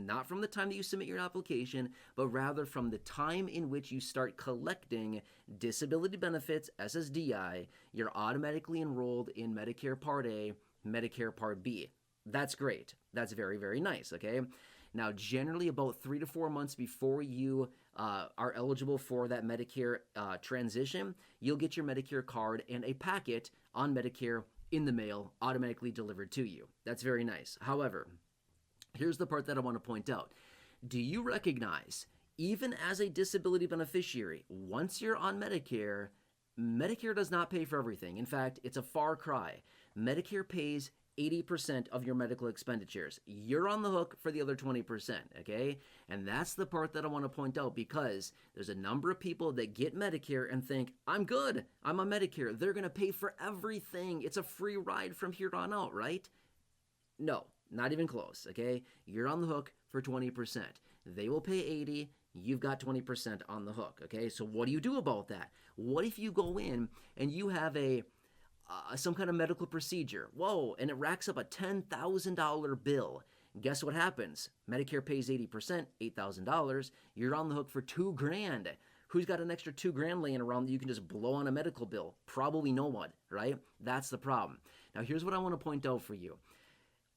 not from the time that you submit your application, but rather from the time in which you start collecting disability benefits, SSDI, you're automatically enrolled in Medicare Part A, Medicare Part B. That's great. That's very, very nice, okay? Now, generally about 3 to 4 months before you are eligible for that Medicare transition, you'll get your Medicare card and a packet on Medicare in the mail automatically delivered to you. That's very nice. However, here's the part that I want to point out. Do you recognize, even as a disability beneficiary, once you're on Medicare, Medicare does not pay for everything. In fact, it's a far cry. Medicare pays 80% of your medical expenditures. You're on the hook for the other 20%, okay? And that's the part that I want to point out, because there's a number of people that get Medicare and think, I'm good, I'm on Medicare, they're going to pay for everything. It's a free ride from here on out, right? No, not even close, okay? You're on the hook for 20%. They will pay 80, you've got 20% on the hook, okay? So what do you do about that? What if you go in and you have some kind of medical procedure, whoa, and it racks up a $10,000 bill? Guess what happens? Medicare pays 80%, $8,000. You're on the hook for $2,000. Who's got an extra $2,000 laying around that you can just blow on a medical bill? Probably no one, right? That's the problem. Now, here's what I want to point out for you.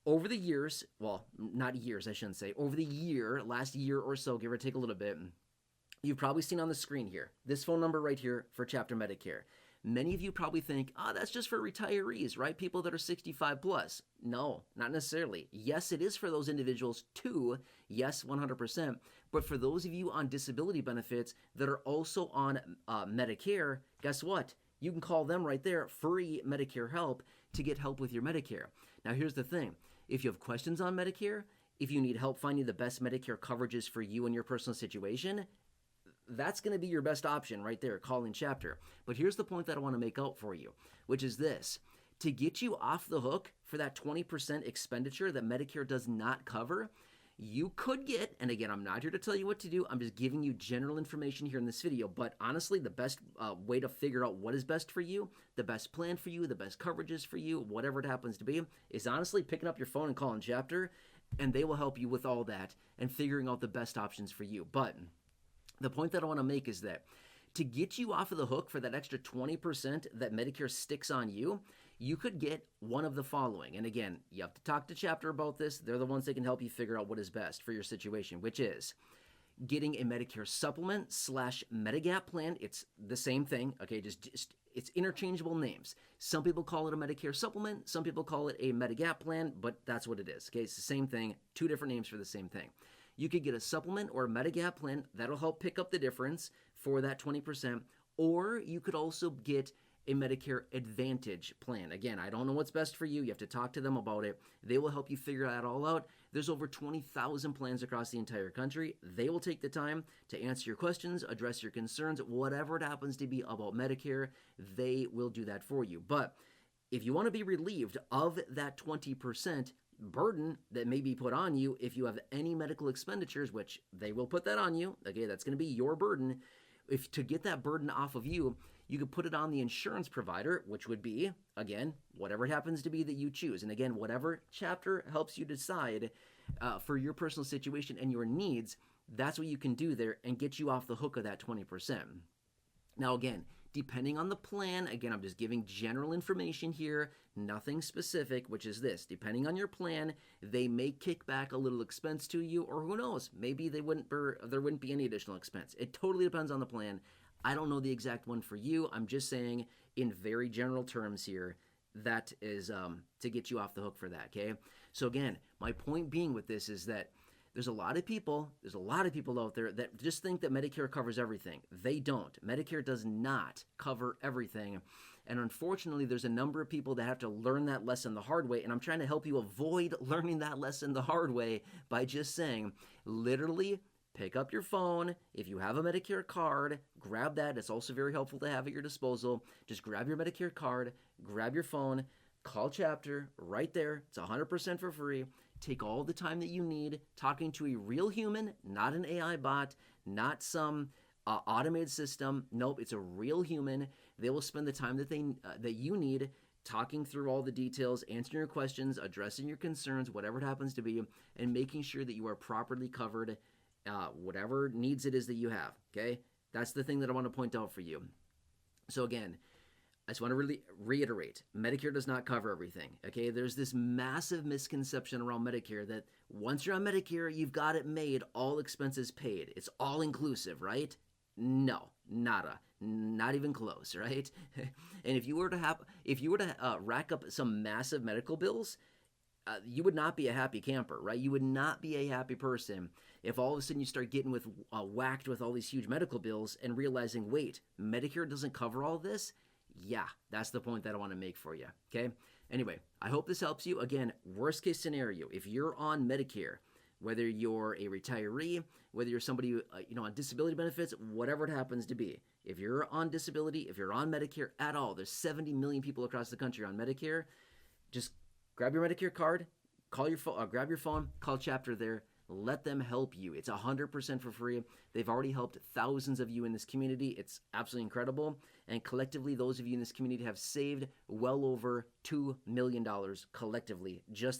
Over the years, well, not years, I shouldn't say, over the last year or so, give or take a little bit, you've probably seen on the screen here, this phone number right here for Chapter Medicare. Many of you probably think, that's just for retirees, right? People that are 65 plus. No, not necessarily. Yes, it is for those individuals too. Yes, 100%. But for those of you on disability benefits that are also on Medicare, guess what? You can call them right there, free Medicare help, to get help with your Medicare. Now, here's the thing. If you have questions on Medicare, if you need help finding the best Medicare coverages for you and your personal situation, that's going to be your best option right there, calling Chapter. But here's the point that I want to make out for you, which is this. To get you off the hook for that 20% expenditure that Medicare does not cover, you could get, and again, I'm not here to tell you what to do, I'm just giving you general information here in this video, but honestly, the best way to figure out what is best for you, the best plan for you, the best coverages for you, whatever it happens to be, is honestly picking up your phone and calling Chapter, and they will help you with all that and figuring out the best options for you. But the point that I want to make is that to get you off of the hook for that extra 20% that Medicare sticks on you, you could get one of the following. And again, you have to talk to Chapter about this. They're the ones that can help you figure out what is best for your situation, which is getting a Medicare supplement / Medigap plan. It's the same thing, okay? Just it's interchangeable names. Some people call it a Medicare supplement. Some people call it a Medigap plan, but that's what it is, okay? It's the same thing, two different names for the same thing. You could get a supplement or a Medigap plan. That'll help pick up the difference for that 20%. Or you could also get a Medicare Advantage plan. Again, I don't know what's best for you. You have to talk to them about it. They will help you figure that all out. There's over 20,000 plans across the entire country. They will take the time to answer your questions, address your concerns, whatever it happens to be about Medicare, they will do that for you. But if you want to be relieved of that 20% burden that may be put on you if you have any medical expenditures, which they will put that on you, okay, that's going to be your burden. If to get that burden off of you, you could put it on the insurance provider, which would be, again, whatever it happens to be that you choose. And again, whatever Chapter helps you decide for your personal situation and your needs, that's what you can do there and get you off the hook of that 20%. Now, again, depending on the plan, again, I'm just giving general information here, nothing specific, which is this. Depending on your plan, they may kick back a little expense to you, or who knows, maybe there wouldn't be any additional expense. It totally depends on the plan. I don't know the exact one for you. I'm just saying in very general terms here, that is to get you off the hook for that, okay? So again, my point being with this is that there's a lot of people out there that just think that Medicare covers everything. They don't. Medicare does not cover everything. And unfortunately, there's a number of people that have to learn that lesson the hard way. And I'm trying to help you avoid learning that lesson the hard way by just saying, literally, pick up your phone. If you have a Medicare card, grab that. It's also very helpful to have at your disposal. Just grab your Medicare card, grab your phone, call Chapter right there. It's 100% for free. Take all the time that you need talking to a real human, not an AI bot, not some automated system. Nope, it's a real human. They will spend the time that you need talking through all the details, answering your questions, addressing your concerns, whatever it happens to be, and making sure that you are properly covered, whatever needs it is that you have. Okay, that's the thing that I want to point out for you. So again, I just want to really reiterate, Medicare does not cover everything. Okay, there's this massive misconception around Medicare that once you're on Medicare, you've got it made, all expenses paid. It's all inclusive, right? No, nada, not even close, right? And if you were to rack up some massive medical bills, you would not be a happy camper, right? You would not be a happy person if all of a sudden you start getting whacked with all these huge medical bills and realizing, wait, Medicare doesn't cover all this? Yeah, that's the point that I want to make for you, okay? Anyway, I hope this helps you. Again, worst case scenario, if you're on Medicare, whether you're a retiree, whether you're somebody on disability benefits, whatever it happens to be, if you're on disability, if you're on Medicare at all, there's 70 million people across the country on Medicare, just grab your Medicare card, grab your phone, call Chapter there, let them help you. It's 100% for free. They've already helped thousands of you in this community. It's absolutely incredible. And collectively, those of you in this community have saved well over $2 million collectively just to